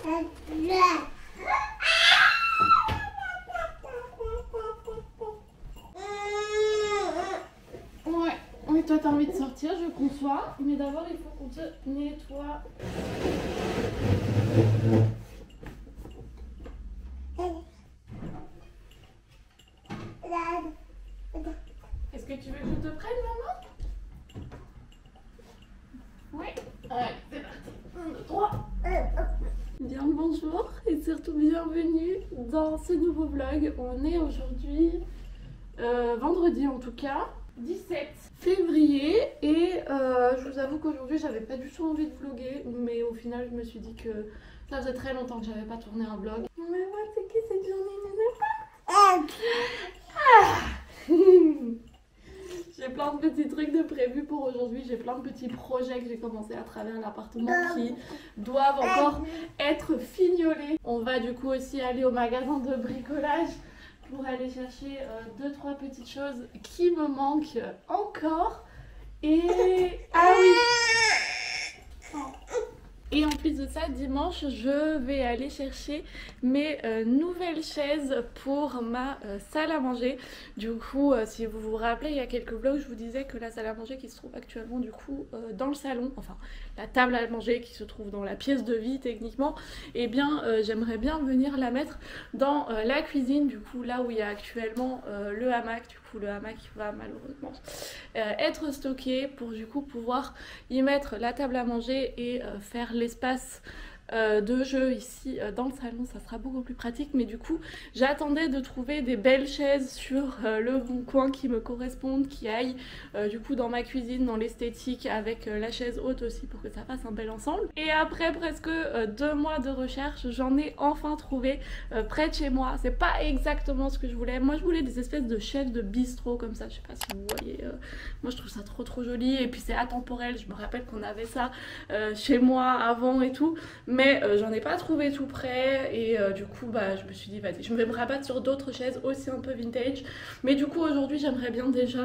Ouais, oui, toi t'as envie de sortir, je conçois, mais d'abord il faut qu'on te nettoie. Est-ce que tu veux que je te prenne, maman? Oui. Allez, c'est parti. 1, 2, 3. Bien le bonjour et surtout bienvenue dans ce nouveau vlog. On est aujourd'hui, vendredi en tout cas, 17 février et je vous avoue qu'aujourd'hui j'avais pas du tout envie de vlogger, mais au final je me suis dit que ça faisait très longtemps que j'avais pas tourné un vlog. Mais moi c'est qui cette journée, J'ai plein de petits trucs de prévus pour aujourd'hui, j'ai plein de petits projets que j'ai commencé à travers l'appartement qui doivent encore être fignolés. On va du coup aussi aller au magasin de bricolage pour aller chercher 2-3 petites choses qui me manquent encore. Et... ah oui! Et en plus de ça, dimanche, je vais aller chercher mes nouvelles chaises pour ma salle à manger. Du coup, si vous vous rappelez, il y a quelques vlogs, je vous disais que la salle à manger qui se trouve actuellement du coup dans le salon, enfin la table à manger qui se trouve dans la pièce de vie techniquement, et bien j'aimerais bien venir la mettre dans la cuisine, du coup là où il y a actuellement le hamac. Du coup le hamac va malheureusement être stocké pour du coup pouvoir y mettre la table à manger et faire l'espace de jeu ici dans le salon. Ça sera beaucoup plus pratique, mais du coup j'attendais de trouver des belles chaises sur le bon coin qui me correspondent, qui aillent du coup dans ma cuisine, dans l'esthétique, avec la chaise haute aussi pour que ça fasse un bel ensemble. Et après presque 2 mois de recherche, j'en ai enfin trouvé près de chez moi. C'est pas exactement ce que je voulais. Moi je voulais des espèces de chaises de bistrot comme ça, je sais pas si vous voyez. Moi je trouve ça trop joli, et puis c'est atemporel. Je me rappelle qu'on avait ça chez moi avant et tout, mais j'en ai pas trouvé tout près, et du coup bah je me suis dit vas-y, je vais me rabattre sur d'autres chaises aussi un peu vintage. Mais du coup aujourd'hui j'aimerais bien déjà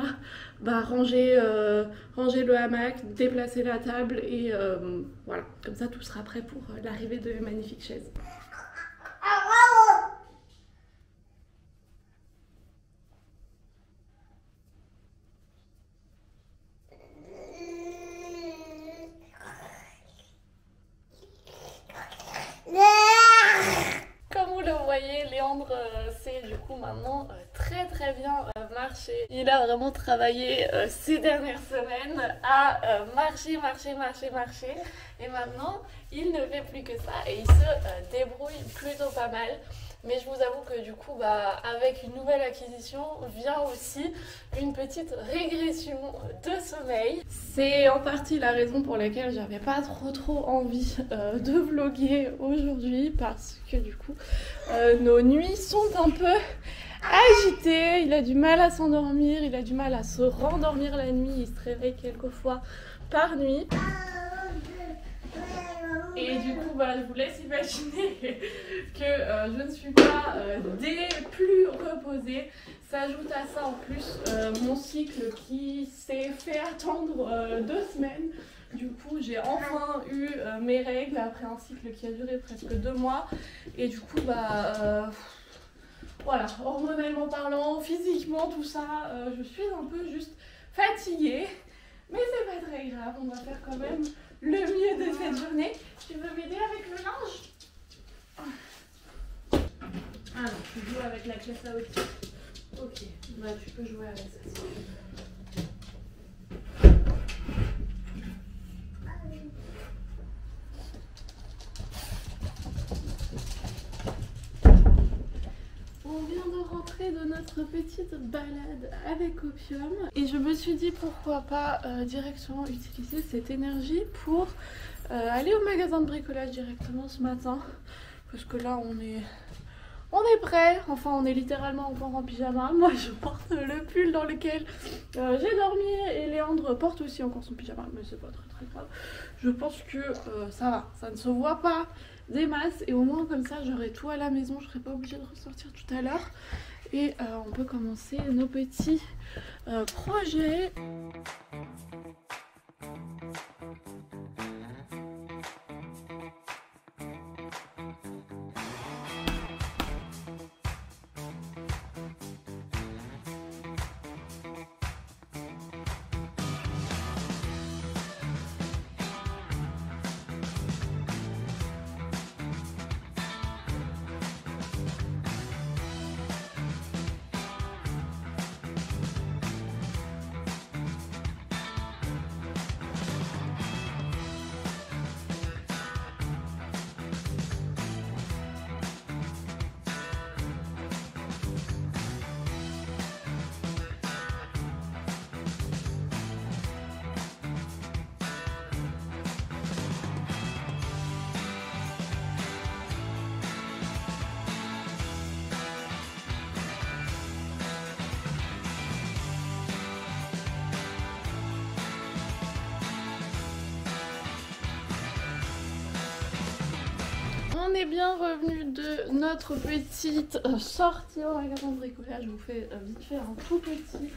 ranger le hamac, déplacer la table, et voilà, comme ça tout sera prêt pour l'arrivée de mes magnifiques chaises. Comme vous le voyez, Léandre sait du coup maintenant très bien marcher. Il a vraiment travaillé ces dernières semaines à marcher. Et maintenant, il ne fait plus que ça et il se débrouille plutôt pas mal. Mais je vous avoue que du coup, avec une nouvelle acquisition vient aussi une petite régression de sommeil. C'est en partie la raison pour laquelle j'avais pas trop envie de vlogger aujourd'hui, parce que du coup, nos nuits sont un peu agitées. Il a du mal à s'endormir, il a du mal à se rendormir la nuit, il se réveille quelquefois par nuit. Et du coup, je vous laisse imaginer que je ne suis pas des plus reposées. S'ajoute à ça en plus mon cycle qui s'est fait attendre 2 semaines. Du coup, j'ai enfin eu mes règles après un cycle qui a duré presque 2 mois. Et du coup, voilà, hormonalement parlant, physiquement, tout ça, je suis un peu juste fatiguée. Mais c'est pas très grave, on va faire quand même le mieux de cette journée. Tu veux m'aider avec le linge? Ah non, tu joues avec la caisse à outils. Ok, tu peux jouer avec ça. On vient de rentrer de notre petite balade avec Opium et je me suis dit pourquoi pas directement utiliser cette énergie pour aller au magasin de bricolage directement ce matin, parce que là on est prêt, enfin on est littéralement encore en pyjama. Moi je porte le pull dans lequel j'ai dormi et Léandre porte aussi encore son pyjama, mais c'est pas très grave. Je pense que ça va, ça ne se voit pas des masses, et au moins comme ça j'aurai tout à la maison, je serai pas obligée de ressortir tout à l'heure, et on peut commencer nos petits projets. On est bien revenu de notre petite sortie au magasin de bricolage. Je vous fais vite fait un tout petit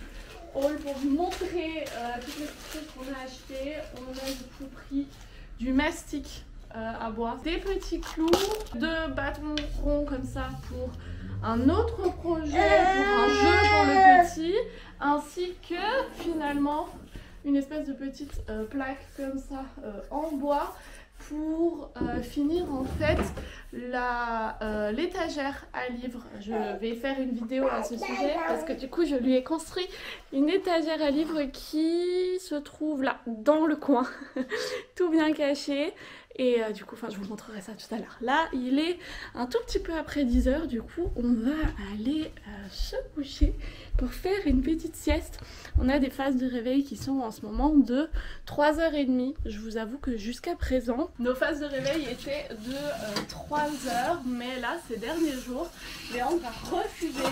haul pour vous montrer toutes les petites choses qu'on a achetées. On a du coup pris du mastic à bois, des petits clous, deux bâtons ronds comme ça pour un autre projet, pour un jeu pour le petit, ainsi que finalement une espèce de petite plaque comme ça en bois pour finir en fait l'étagère à livres. Je vais faire une vidéo à ce sujet parce que du coup je lui ai construit une étagère à livres qui se trouve là dans le coin tout bien caché. Et du coup, je vous montrerai ça tout à l'heure. Là, il est un tout petit peu après 10 h. Du coup, on va aller se coucher pour faire une petite sieste. On a des phases de réveil qui sont en ce moment de 3h30. Je vous avoue que jusqu'à présent, nos phases de réveil étaient de 3 h. Mais là, ces derniers jours, Léandre a refusé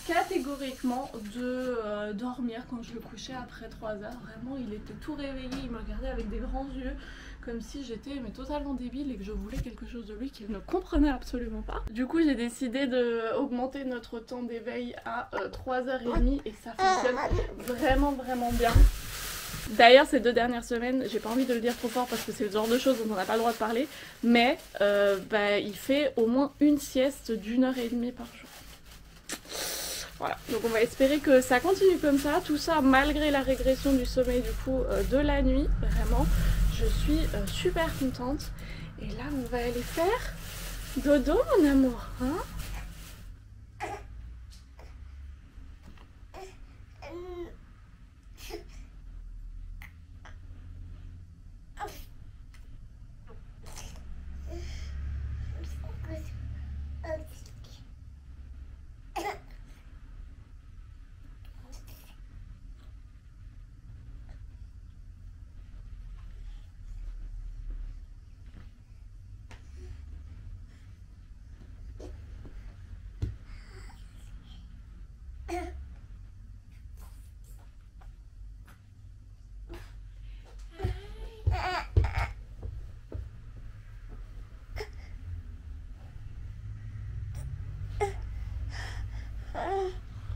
catégoriquement de dormir quand je le couchais après 3 h. Vraiment, il était tout réveillé. Il me regardait avec des grands yeux, comme si j'étais totalement débile et que je voulais quelque chose de lui qu'il ne comprenait absolument pas. Du coup, j'ai décidé d'augmenter notre temps d'éveil à 3h30 et ça fonctionne vraiment bien. D'ailleurs, ces 2 dernières semaines, j'ai pas envie de le dire trop fort parce que c'est le genre de choses dont on n'a pas le droit de parler, mais il fait au moins une sieste d'1h30 par jour. Voilà, donc on va espérer que ça continue comme ça, tout ça malgré la régression du sommeil du coup de la nuit, vraiment. Je suis super contente. Et là, on va aller faire dodo, mon amour. Hein?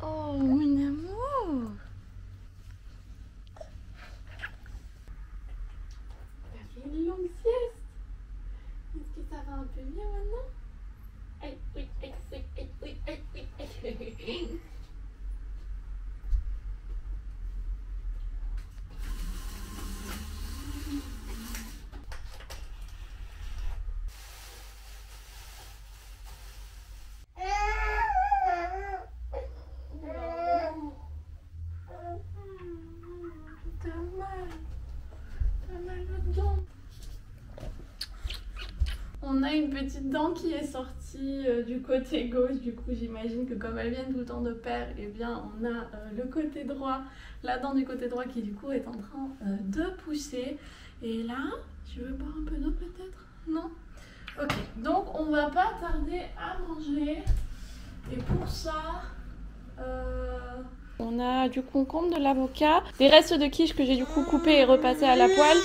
Oh, mon amour! Ça fait une longue sieste. Est-ce que ça va un peu mieux maintenant? Aïe, oui, aïe, oui, aïe, oui, aïe, oui, aïe. On a une petite dent qui est sortie du côté gauche, du coup j'imagine que comme elles viennent tout le temps de pair, et bien on a le côté droit, la dent du côté droit qui du coup est en train de pousser. Et là, tu veux boire un peu d'eau peut-être? Non? Ok, donc on va pas tarder à manger. Et pour ça, on a du concombre, de l'avocat, des restes de quiche que j'ai du coup coupé et repassé à la poêle.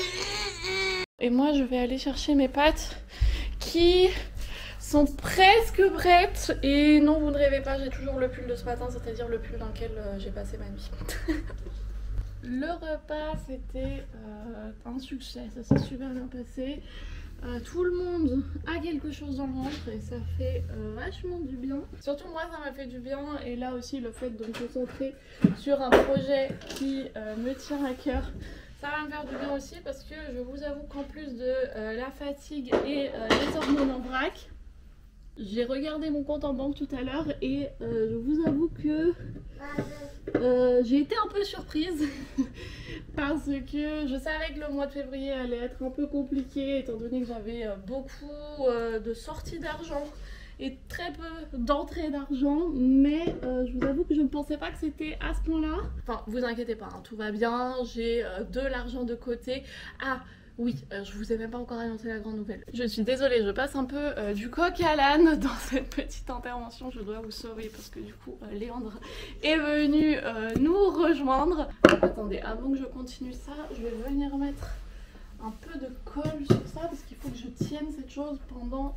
Et moi je vais aller chercher mes pâtes qui sont presque prêtes. Et non, vous ne rêvez pas, j'ai toujours le pull de ce matin, c'est-à-dire le pull dans lequel j'ai passé ma nuit. Le repas c'était un succès, ça s'est super bien passé. Tout le monde a quelque chose dans le ventre et ça fait vachement du bien. Surtout moi ça m'a fait du bien, et là aussi le fait de me concentrer sur un projet qui me tient à cœur, ça va me faire du bien aussi, parce que je vous avoue qu'en plus de la fatigue et les hormones en vrac, j'ai regardé mon compte en banque tout à l'heure et je vous avoue que j'ai été un peu surprise parce que je savais que le mois de février allait être un peu compliqué étant donné que j'avais beaucoup de sorties d'argent et très peu d'entrée d'argent, mais je vous avoue que je ne pensais pas que c'était à ce point-là. Enfin, vous inquiétez pas, hein, tout va bien, j'ai de l'argent de côté. Ah oui, je vous ai même pas encore annoncé la grande nouvelle. Je suis désolée, je passe un peu du coq à l'âne dans cette petite intervention, je dois vous sauver parce que du coup Léandre est venu nous rejoindre. Attendez, avant que je continue ça, je vais venir mettre un peu de colle sur ça parce qu'il faut que je tienne cette chose pendant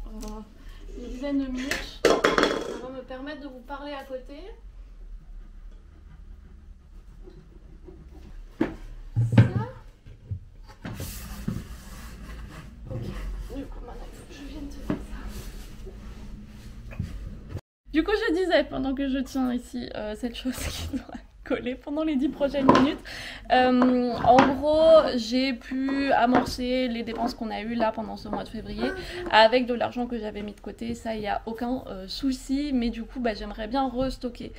une dizaine de minutes. Ça va me permettre de vous parler à côté. Du coup, je disais, pendant que je tiens ici cette chose qui doit coller pendant les 10 prochaines minutes, en gros, j'ai pu amorcer les dépenses qu'on a eues là pendant ce mois de février avec de l'argent que j'avais mis de côté. Ça, il n'y a aucun souci, mais du coup, j'aimerais bien restocker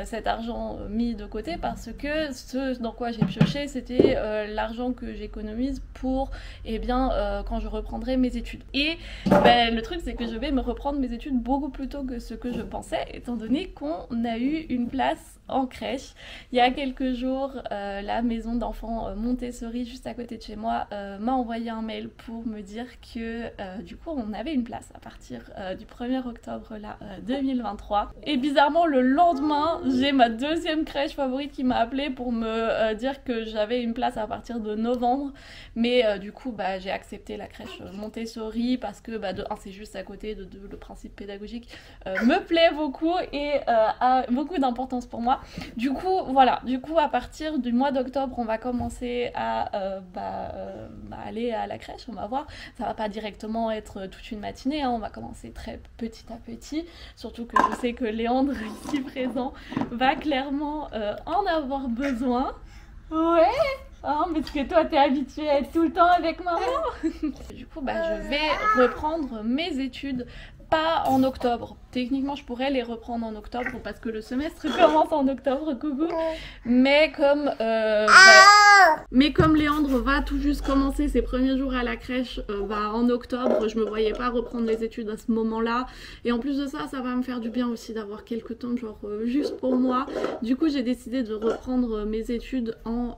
cet argent mis de côté parce que ce dans quoi j'ai pioché, c'était l'argent que j'économise pour, quand je reprendrai mes études. Et le truc, c'est que je vais me reprendre mes études beaucoup plus tôt que ce que je pensais, étant donné qu'on a eu une place en crèche. Il y a quelques jours, la maison d'enfants Montessori juste à côté de chez moi m'a envoyé un mail pour me dire que du coup on avait une place à partir du 1er octobre là, 2023. Et bizarrement le lendemain, j'ai ma deuxième crèche favorite qui m'a appelé pour me dire que j'avais une place à partir de novembre. Mais du coup j'ai accepté la crèche Montessori parce que de un c'est juste à côté, de deux le principe pédagogique me plaît beaucoup et a beaucoup d'importance pour moi. Du coup voilà, à partir du mois d'octobre on va commencer à aller à la crèche, on va voir. Ça va pas directement être toute une matinée, hein. On va commencer très petit à petit, surtout que je sais que Léandre ici présent va clairement en avoir besoin. Ouais. Oh, parce que toi t'es habituée à être tout le temps avec maman. Du coup je vais reprendre mes études pas en octobre. Techniquement je pourrais les reprendre en octobre parce que le semestre commence en octobre, coucou. Mais comme Léandre va tout juste commencer ses premiers jours à la crèche en octobre, je me voyais pas reprendre les études à ce moment là. Et en plus de ça, ça va me faire du bien aussi d'avoir quelques temps genre juste pour moi. Du coup j'ai décidé de reprendre mes études en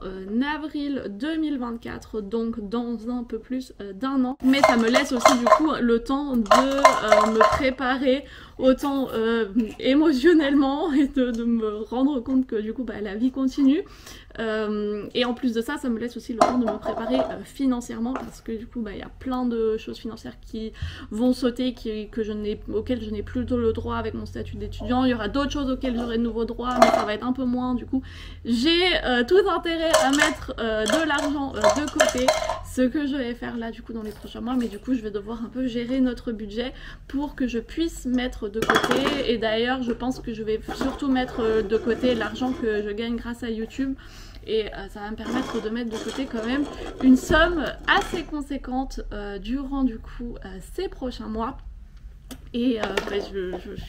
avril 2024, donc dans un peu plus d'un an. Mais ça me laisse aussi du coup le temps de me préparer autant émotionnellement et de me rendre compte que du coup la vie continue. Et en plus de ça, ça me laisse aussi le temps de me préparer financièrement parce que du coup il y a plein de choses financières qui vont sauter, auxquelles je n'ai plus le droit avec mon statut d'étudiant. Il y aura d'autres choses auxquelles j'aurai de nouveaux droits, mais ça va être un peu moins. Du coup j'ai tout intérêt à mettre de l'argent de côté, ce que je vais faire là du coup dans les prochains mois. Mais du coup je vais devoir un peu gérer notre budget pour que je puisse mettre de côté. Et d'ailleurs je pense que je vais surtout mettre de côté l'argent que je gagne grâce à YouTube. Et ça va me permettre de mettre de côté quand même une somme assez conséquente durant du coup ces prochains mois. Et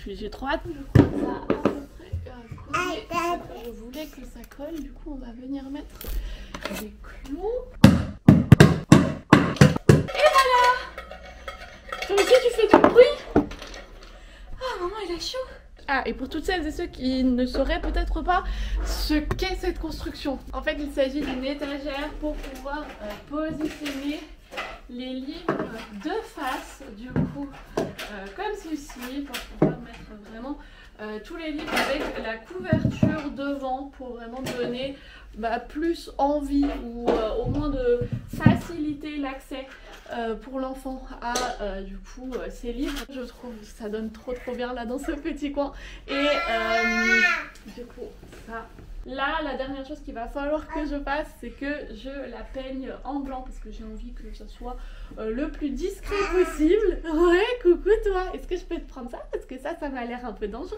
j'ai trop hâte. Je crois que ça a à peu près collé. Je voulais que ça colle, du coup on va venir mettre des clous. Et voilà! Toi aussi tu fais du bruit? Ah maman il a chaud! Ah, et pour toutes celles et ceux qui ne sauraient peut-être pas ce qu'est cette construction, en fait il s'agit d'une étagère pour pouvoir positionner les livres de face, du coup comme ceci, pour pouvoir mettre vraiment tous les livres avec la couverture devant pour vraiment donner plus envie ou au moins de faciliter l'accès pour l'enfant à du coup ces livres. Je trouve que ça donne trop bien là dans ce petit coin. Et du coup ça, là la dernière chose qu'il va falloir que je fasse, c'est que je la peigne en blanc parce que j'ai envie que ça soit le plus discret possible. Ouais, coucou toi, est-ce que je peux te prendre ça? Parce que ça m'a l'air un peu dangereux.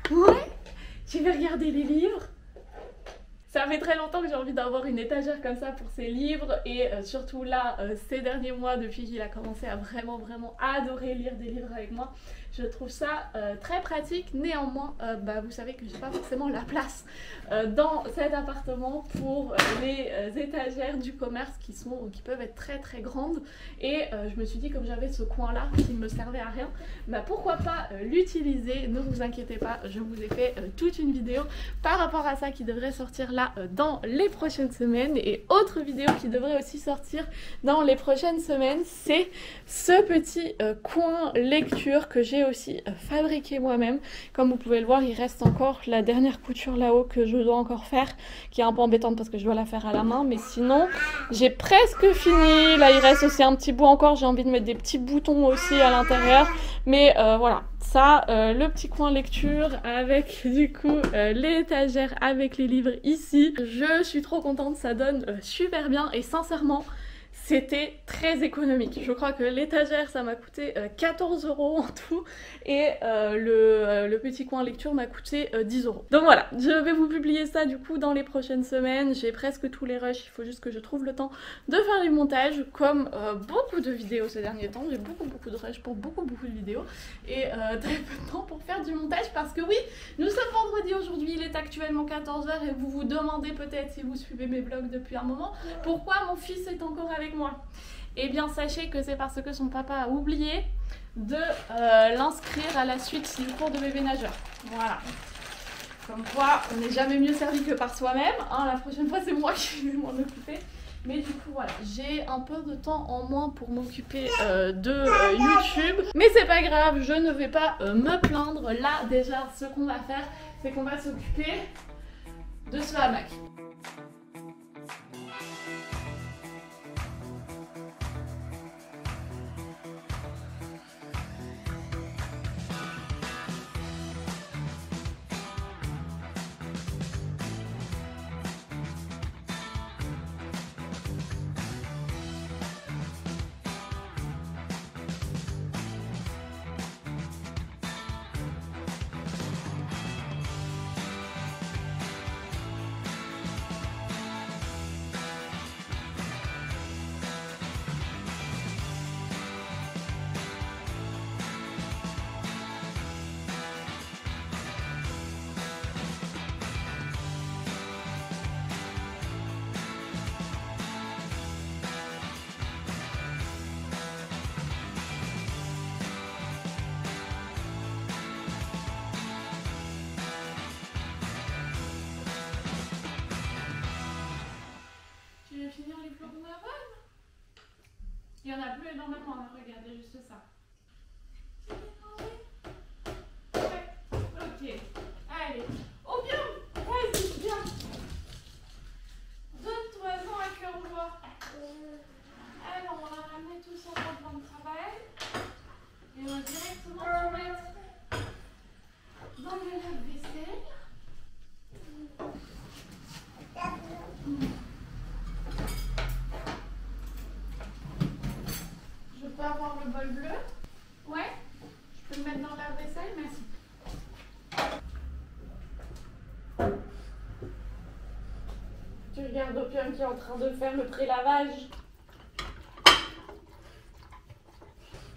Ouais, tu veux regarder les livres? Ça fait très longtemps que j'ai envie d'avoir une étagère comme ça pour ces livres et surtout là, ces derniers mois, depuis qu'il a commencé à vraiment adorer lire des livres avec moi, je trouve ça très pratique. Néanmoins, vous savez que j'ai pas forcément la place dans cet appartement pour les étagères du commerce qui peuvent être très grandes. Et je me suis dit, comme j'avais ce coin là qui me servait à rien, pourquoi pas l'utiliser. Ne vous inquiétez pas, je vous ai fait toute une vidéo par rapport à ça qui devrait sortir là ça dans les prochaines semaines. Et autre vidéo qui devrait aussi sortir dans les prochaines semaines, c'est ce petit coin lecture que j'ai aussi fabriqué moi-même. Comme vous pouvez le voir, il reste encore la dernière couture là-haut que je dois encore faire, qui est un peu embêtante parce que je dois la faire à la main, mais sinon j'ai presque fini. Là il reste aussi un petit bout encore, j'ai envie de mettre des petits boutons aussi à l'intérieur, mais voilà, ça, le petit coin lecture avec du coup l'étagère avec les livres ici. Je suis trop contente, ça donne super bien et sincèrement c'était très économique. Je crois que l'étagère ça m'a coûté 14 € en tout et le petit coin lecture m'a coûté 10 €. Donc voilà, je vais vous publier ça du coup dans les prochaines semaines. J'ai presque tous les rushs, il faut juste que je trouve le temps de faire les montages. Comme beaucoup de vidéos ces derniers temps, j'ai beaucoup de rushs pour beaucoup de vidéos et très peu de temps pour faire du montage parce que oui, nous sommes vendredi aujourd'hui, il est actuellement 14 h et vous vous demandez peut-être si vous suivez mes vlogs depuis un moment, pourquoi mon fils est encore avec moi. Eh bien sachez que c'est parce que son papa a oublié de l'inscrire à la suite du cours de bébé nageur. Voilà. Comme quoi on n'est jamais mieux servi que par soi-même, hein. La prochaine fois c'est moi qui vais m'en occuper. Mais du coup voilà, j'ai un peu de temps en moins pour m'occuper de YouTube. Mais c'est pas grave, je ne vais pas me plaindre. Là déjà ce qu'on va faire, c'est qu'on va s'occuper de ce hamac. Tu veux finir les flocons d'avoine? Il y en a plus énormément, hein. Regardez juste ça. Ouais, ok. Allez. Oh bien, vas-y, viens. Donne-toi-en à cœur joie. Alors, on va ramener tout ça dans le plan de travail. Et on va directement tout mettre dans le lave-vaisselle. Je peux avoir le bol bleu? Ouais? Je peux le mettre dans la vaisselle? Merci. Tu regardes Opium qui est en train de faire le pré-lavage.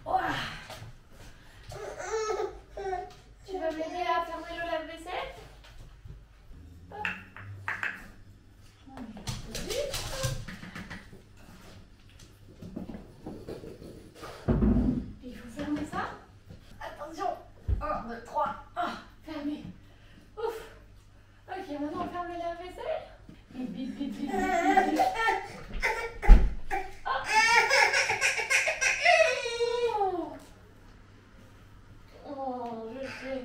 Oh. Tu vas m'aider à fermer le lave-vaisselle? Il faut fermer ça. Attention. 1, 2, 3. Fermé. Ouf. Ok, maintenant on ferme le lave-vaisselle. Bip, bip, bip, bip, bip, bip. Oh, je sais.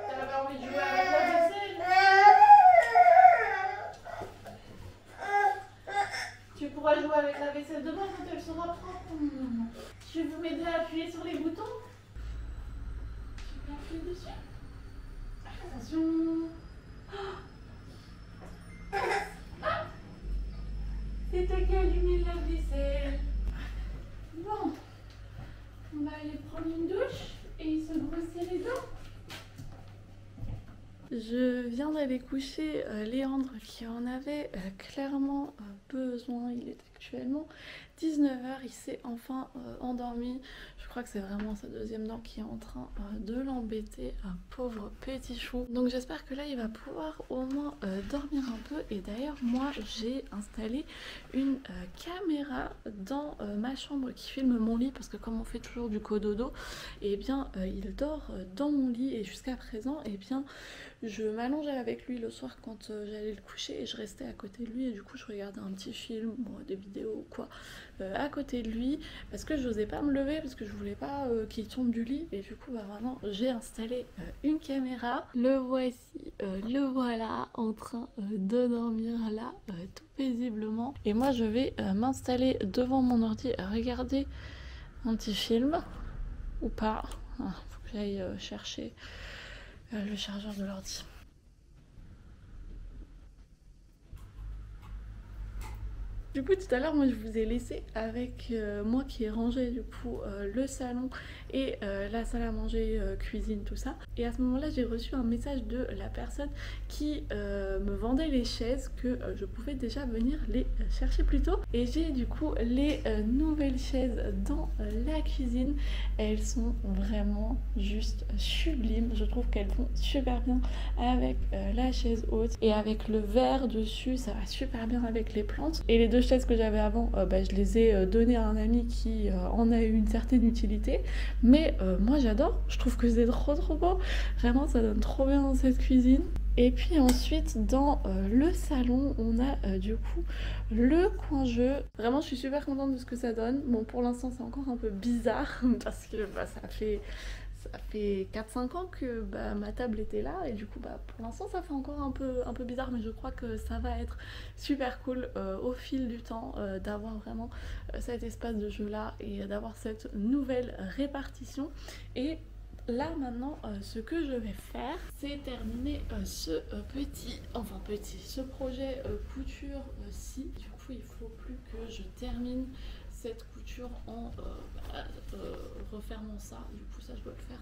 T'avais envie de jouer avec la vaisselle? Tu pourras jouer avec la vaisselle demain quand elle sera propre. Tu veux m'aider à appuyer sur les boutons? Tu peux appuyer dessus? Attention. C'est toi qui as allumé le lave-vaisselle. Bon, on va aller prendre une douche et se brosser les dents. Je viens d'aller coucher Léandre qui en avait clairement besoin. Il était actuellement 19h, il s'est enfin endormi. Je crois que c'est vraiment sa deuxième dent qui est en train de l'embêter, un pauvre petit chou. Donc j'espère que là il va pouvoir au moins dormir un peu. Et d'ailleurs moi j'ai installé une caméra dans ma chambre qui filme mon lit, parce que comme on fait toujours du cododo, et bien il dort dans mon lit, et jusqu'à présent et bien je m'allongeais avec lui le soir quand j'allais le coucher, et je restais à côté de lui, et du coup je regardais un petit film, bon, des vidéos ou quoi, à côté de lui, parce que je n'osais pas me lever, parce que je voulais pas qu'il tombe du lit. Et du coup bah vraiment j'ai installé une caméra. Le voici, le voilà en train de dormir là, tout paisiblement. Et moi je vais m'installer devant mon ordi à regarder un petit film, ou pas. Ah, faut que j'aille chercher le chargeur de l'ordi. Du coup tout à l'heure moi je vous ai laissé avec moi qui ai rangé du coup le salon et la salle à manger, cuisine, tout ça. Et à ce moment là j'ai reçu un message de la personne qui me vendait les chaises, que je pouvais déjà venir les chercher plus tôt. Et j'ai du coup les nouvelles chaises dans la cuisine. Elles sont vraiment juste sublimes, je trouve qu'elles vont super bien avec la chaise haute, et avec le verre dessus ça va super bien avec les plantes. Et les deux chaises que j'avais avant, je les ai données à un ami qui en a eu une certaine utilité, mais moi j'adore, je trouve que c'est trop beau, vraiment ça donne trop bien dans cette cuisine. Et puis ensuite dans le salon on a du coup le coin jeu. Vraiment je suis super contente de ce que ça donne. Bon pour l'instant c'est encore un peu bizarre parce que ça fait 4-5 ans que ma table était là, et du coup pour l'instant ça fait encore un peu bizarre, mais je crois que ça va être super cool au fil du temps d'avoir vraiment cet espace de jeu là, et d'avoir cette nouvelle répartition. Et là maintenant ce que je vais faire c'est terminer ce projet couture-ci. Du coup il faut plus que je termine cette couture en refermant ça. Du coup ça je dois le faire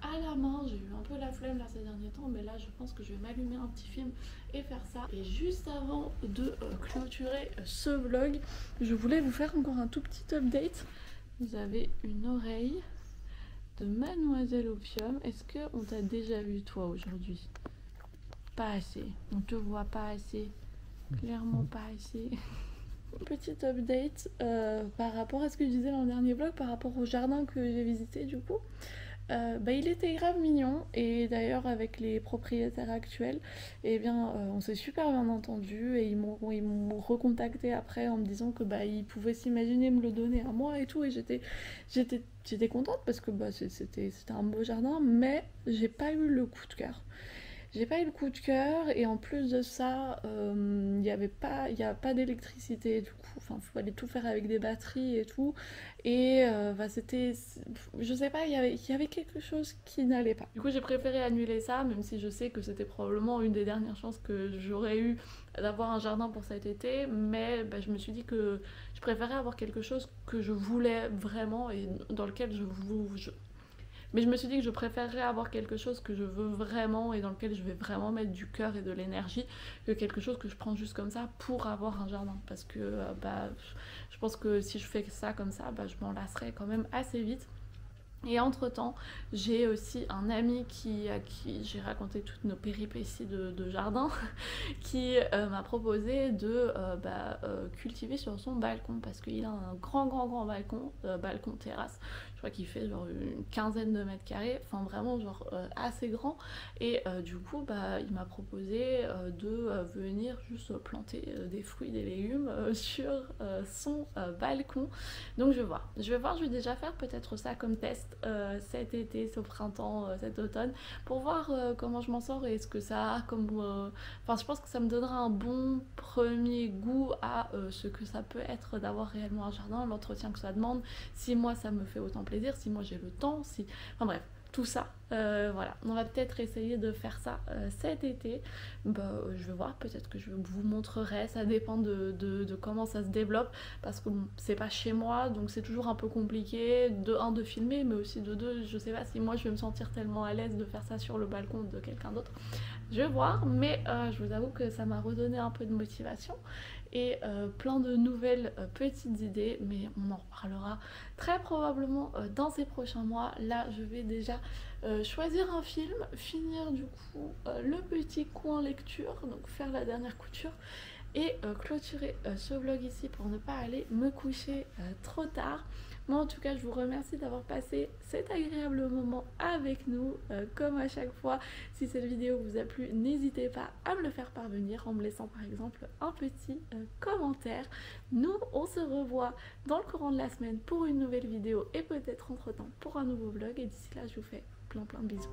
à la main. J'ai eu un peu la flemme là ces derniers temps, mais là je pense que je vais m'allumer un petit film et faire ça. Et juste avant de clôturer ce vlog, je voulais vous faire encore un tout petit update. Vous avez une oreille de Mademoiselle Opium. Est-ce qu'on t'a déjà vu toi aujourd'hui? Pas assez. On te voit pas assez. Clairement pas assez. Petite update par rapport à ce que je disais dans le dernier vlog, par rapport au jardin que j'ai visité du coup. Il était grave mignon, et d'ailleurs avec les propriétaires actuels, eh bien on s'est super bien entendu, et ils m'ont recontacté après en me disant que ils pouvaient s'imaginer me le donner à moi et tout, et j'étais contente parce que c'était un beau jardin, mais j'ai pas eu le coup de cœur. J'ai pas eu le coup de cœur, et en plus de ça, il y a pas d'électricité du coup, enfin il fallait tout faire avec des batteries et tout, et c'était, je sais pas, il y avait quelque chose qui n'allait pas. Du coup j'ai préféré annuler ça, même si je sais que c'était probablement une des dernières chances que j'aurais eu d'avoir un jardin pour cet été, mais je me suis dit que je préférais avoir quelque chose que je voulais vraiment, et dans lequel mais je me suis dit que je préférerais avoir quelque chose que je veux vraiment, et dans lequel je vais vraiment mettre du cœur et de l'énergie, que quelque chose que je prends juste comme ça pour avoir un jardin. Parce que je pense que si je fais ça comme ça, je m'en lasserai quand même assez vite. Et entre temps j'ai aussi un ami à qui j'ai raconté toutes nos péripéties de jardin qui m'a proposé de cultiver sur son balcon, parce qu'il a un grand balcon terrasse. Je crois qu'il fait genre une quinzaine de mètres carrés, enfin vraiment genre assez grand. Et du coup il m'a proposé de venir juste planter des fruits, des légumes sur son balcon. Donc je vais voir, je vais déjà faire peut-être ça comme test cet été, ce printemps, cet automne, pour voir comment je m'en sors, et ce que ça a comme... je pense que ça me donnera un bon premier goût à ce que ça peut être d'avoir réellement un jardin, l'entretien que ça demande, si moi ça me fait autant plaisir, si moi j'ai le temps, enfin bref, tout ça. Voilà, on va peut-être essayer de faire ça cet été. Je vais voir, peut-être que je vous montrerai, ça dépend de comment ça se développe, parce que c'est pas chez moi, donc c'est toujours un peu compliqué de filmer, mais aussi de deux, je sais pas si moi je vais me sentir tellement à l'aise de faire ça sur le balcon de quelqu'un d'autre. Je vais voir, mais je vous avoue que ça m'a redonné un peu de motivation, et plein de nouvelles petites idées, mais on en reparlera très probablement dans ces prochains mois. Là je vais déjà choisir un film, finir du coup le petit coin lecture, donc faire la dernière couture et clôturer ce vlog ici pour ne pas aller me coucher trop tard. Moi en tout cas je vous remercie d'avoir passé cet agréable moment avec nous, comme à chaque fois. Si cette vidéo vous a plu, n'hésitez pas à me le faire parvenir en me laissant par exemple un petit commentaire. Nous on se revoit dans le courant de la semaine pour une nouvelle vidéo et peut-être entre temps pour un nouveau vlog, et d'ici là je vous fais plein de bisous.